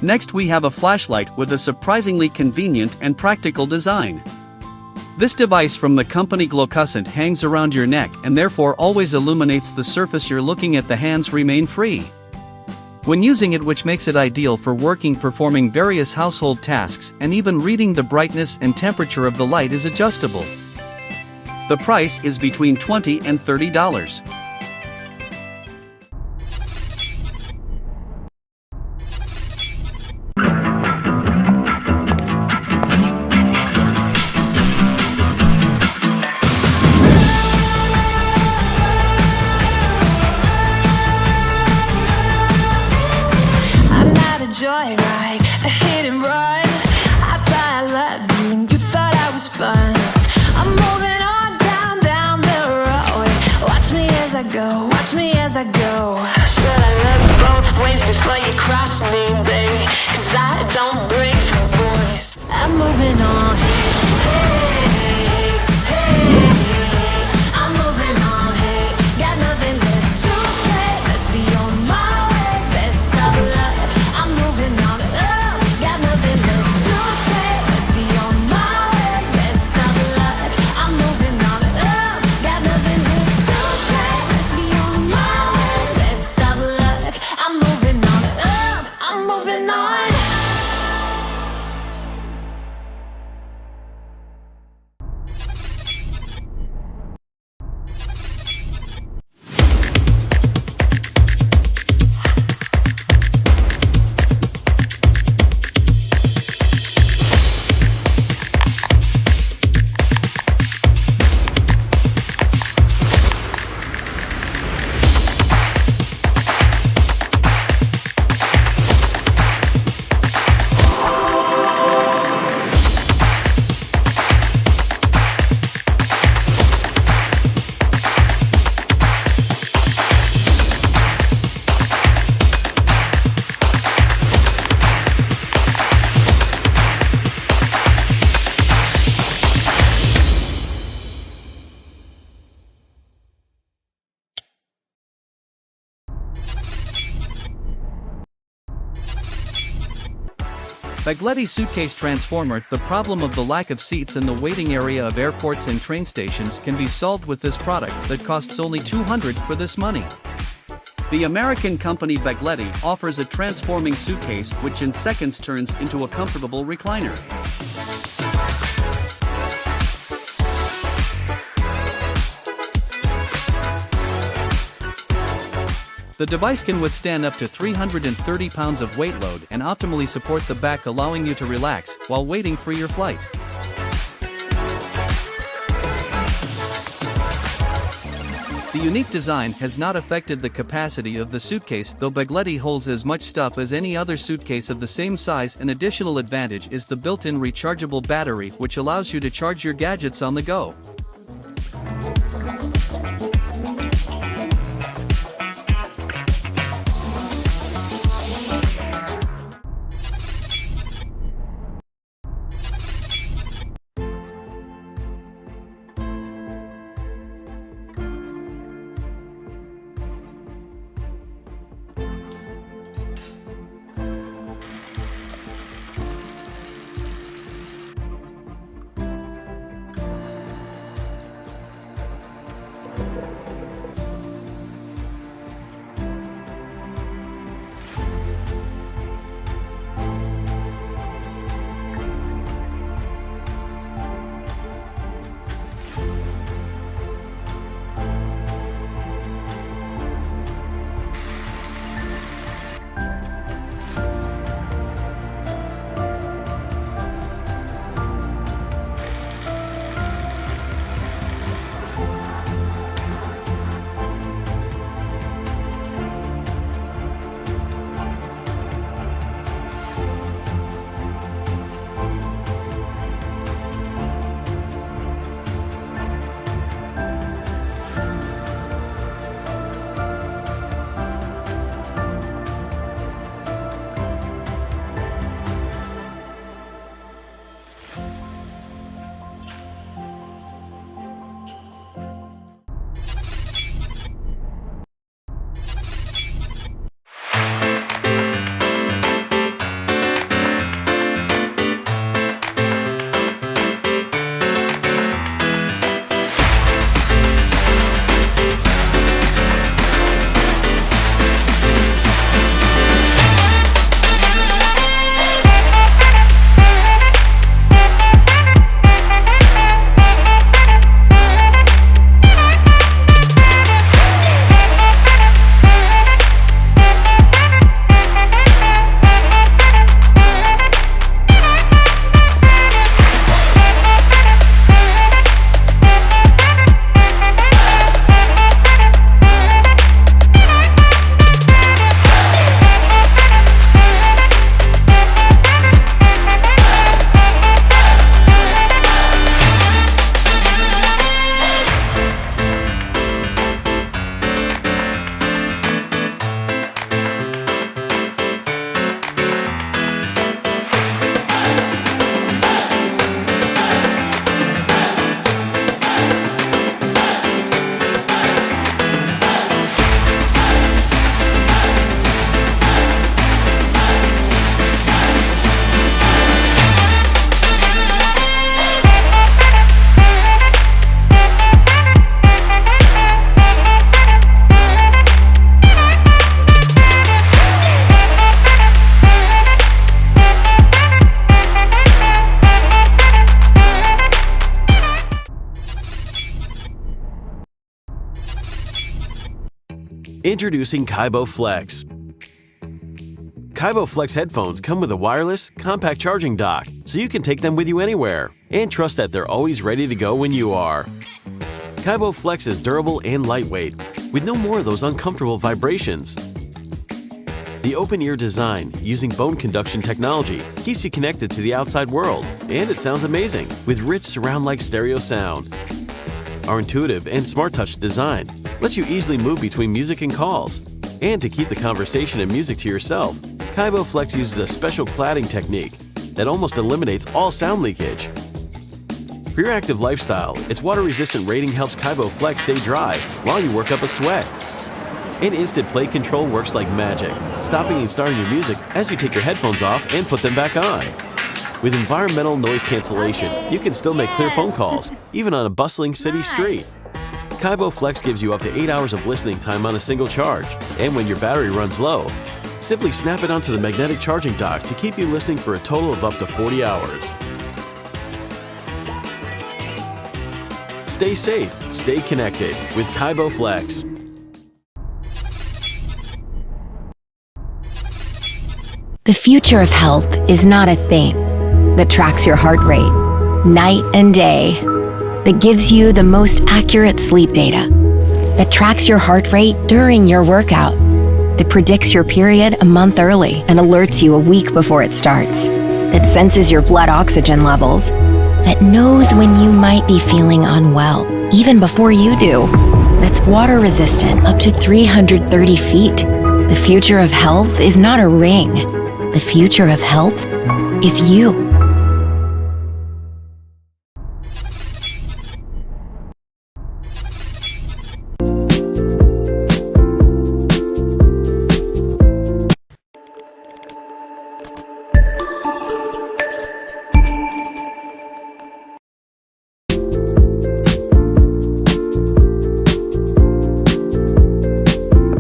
Next we have a flashlight with a surprisingly convenient and practical design. This device from the company Glocusent hangs around your neck and therefore always illuminates the surface you're looking at. The hands remain free when using it, which makes it ideal for working, performing various household tasks, and even reading. The brightness and temperature of the light is adjustable. The price is between $20 and $30. Joyride, a hit and run. I thought I loved you and you thought I was fun. I'm moving on down the road. Watch me as I go, watch me as I go. Should I look both ways before you cross me, baby? 'Cause I don't break for boys. I'm moving on. I'm moving on, hey. Got nothing left to say. Let's be on my way. Best of luck. I'm moving on. Got nothing left to say. Let's be on my way. Best of luck. I'm moving on. Got nothing left to say. Let's be on my way. Best of luck. I'm moving on. I'm moving on. Bagletti Suitcase Transformer. The problem of the lack of seats in the waiting area of airports and train stations can be solved with this product that costs only $200 for this money. The American company Bagletti offers a transforming suitcase which in seconds turns into a comfortable recliner. The device can withstand up to 330 pounds of weight load and optimally support the back, allowing you to relax while waiting for your flight. The unique design has not affected the capacity of the suitcase, though Bagletti holds as much stuff as any other suitcase of the same size. An additional advantage is the built-in rechargeable battery, which allows you to charge your gadgets on the go. Introducing Kaibo Flex. Kaibo Flex headphones come with a wireless, compact charging dock, so you can take them with you anywhere and trust that they're always ready to go when you are. Kaibo Flex is durable and lightweight, with no more of those uncomfortable vibrations. The open-ear design, using bone conduction technology, keeps you connected to the outside world, and it sounds amazing, with rich surround-like stereo sound. Our intuitive and smart touch design lets you easily move between music and calls. And to keep the conversation and music to yourself, Kaibo Flex uses a special cladding technique that almost eliminates all sound leakage. For your active lifestyle, its water-resistant rating helps Kaibo Flex stay dry while you work up a sweat. And instant play control works like magic, stopping and starting your music as you take your headphones off and put them back on. With environmental noise cancellation, you can still make clear phone calls, even on a bustling city street. Kaibo Flex gives you up to 8 hours of listening time on a single charge, and when your battery runs low, simply snap it onto the magnetic charging dock to keep you listening for a total of up to 40 hours. Stay safe, stay connected with Kaibo Flex. The future of health is not a thing that tracks your heart rate night and day, that gives you the most accurate sleep data, that tracks your heart rate during your workout, that predicts your period a month early and alerts you a week before it starts, that senses your blood oxygen levels, that knows when you might be feeling unwell, even before you do, that's water resistant up to 330 feet. The future of health is not a ring. The future of health is you.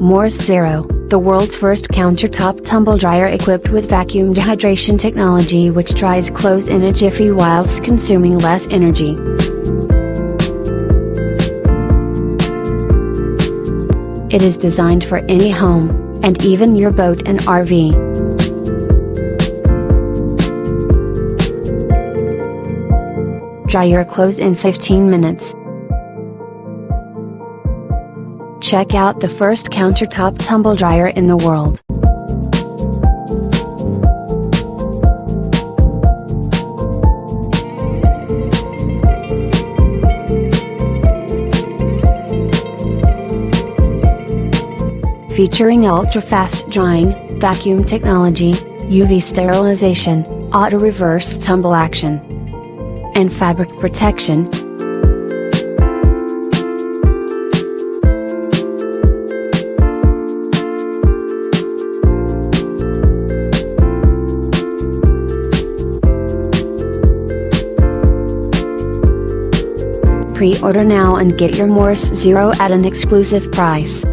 Morus Zero, the world's first countertop tumble dryer equipped with vacuum dehydration technology which dries clothes in a jiffy whilst consuming less energy. It is designed for any home, and even your boat and RV. Dry your clothes in 15 minutes. Check out the first countertop tumble dryer in the world. Featuring ultra-fast drying, vacuum technology, UV sterilization, auto-reverse tumble action, and fabric protection. Pre-order now and get your Morus Zero at an exclusive price.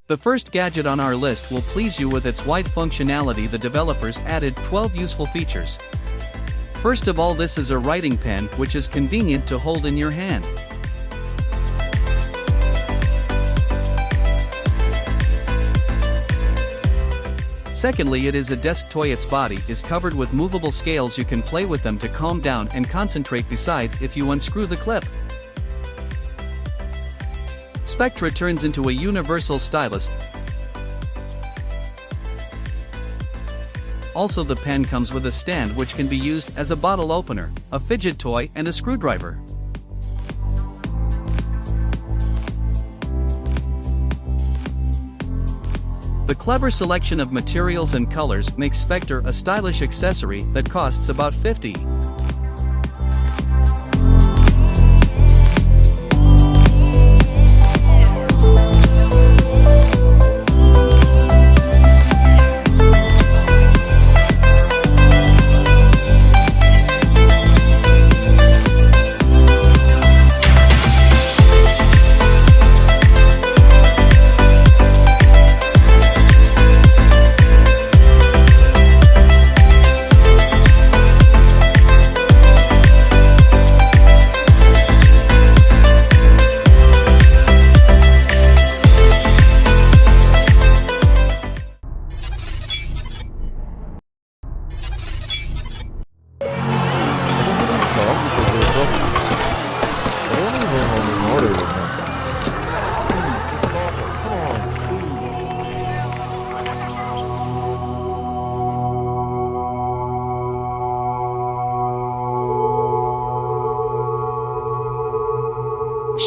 The first gadget on our list will please you with its wide functionality. The developers added 12 useful features. First of all, this is a writing pen which is convenient to hold in your hand. Secondly, it is a desk toy. Its body is covered with movable scales. You can play with them to calm down and concentrate. Besides, if you unscrew the clip, Specta turns into a universal stylus. Also, the pen comes with a stand which can be used as a bottle opener, a fidget toy, and a screwdriver. The clever selection of materials and colors makes Specta a stylish accessory that costs about $50.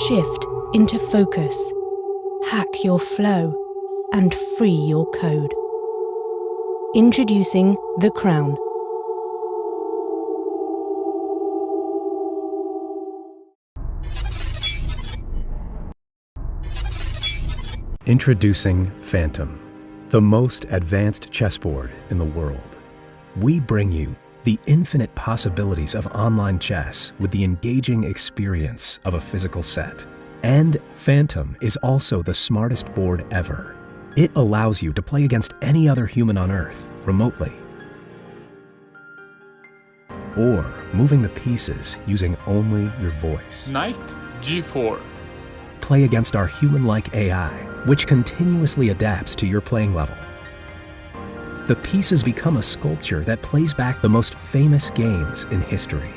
Shift into focus, hack your flow, and free your code. Introducing the Crown. Introducing Phantom, the most advanced chessboard in the world. We bring you the infinite possibilities of online chess with the engaging experience of a physical set. And Phantom is also the smartest board ever. It allows you to play against any other human on Earth remotely, or moving the pieces using only your voice. Knight G4. Play against our human-like AI, which continuously adapts to your playing level. The pieces become a sculpture that plays back the most famous games in history.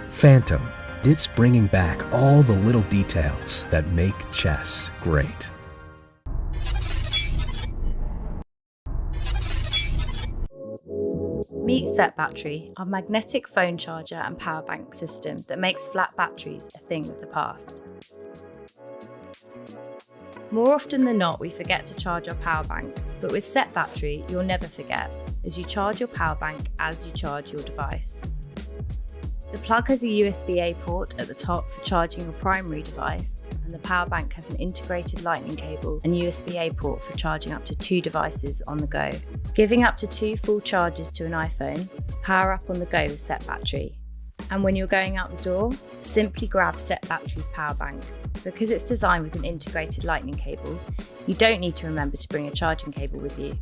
Phantom, it's bringing back all the little details that make chess great. Meet Set Battery, our magnetic phone charger and power bank system that makes flat batteries a thing of the past. More often than not, we forget to charge our power bank, but with Set Battery, you'll never forget, as you charge your power bank as you charge your device. The plug has a USB-A port at the top for charging your primary device, and the power bank has an integrated lightning cable and USB-A port for charging up to 2 devices on the go. Giving up to 2 full charges to an iPhone, power up on the go with Set Battery. And when you're going out the door, simply grab Set Battery's power bank. Because it's designed with an integrated lightning cable, you don't need to remember to bring a charging cable with you.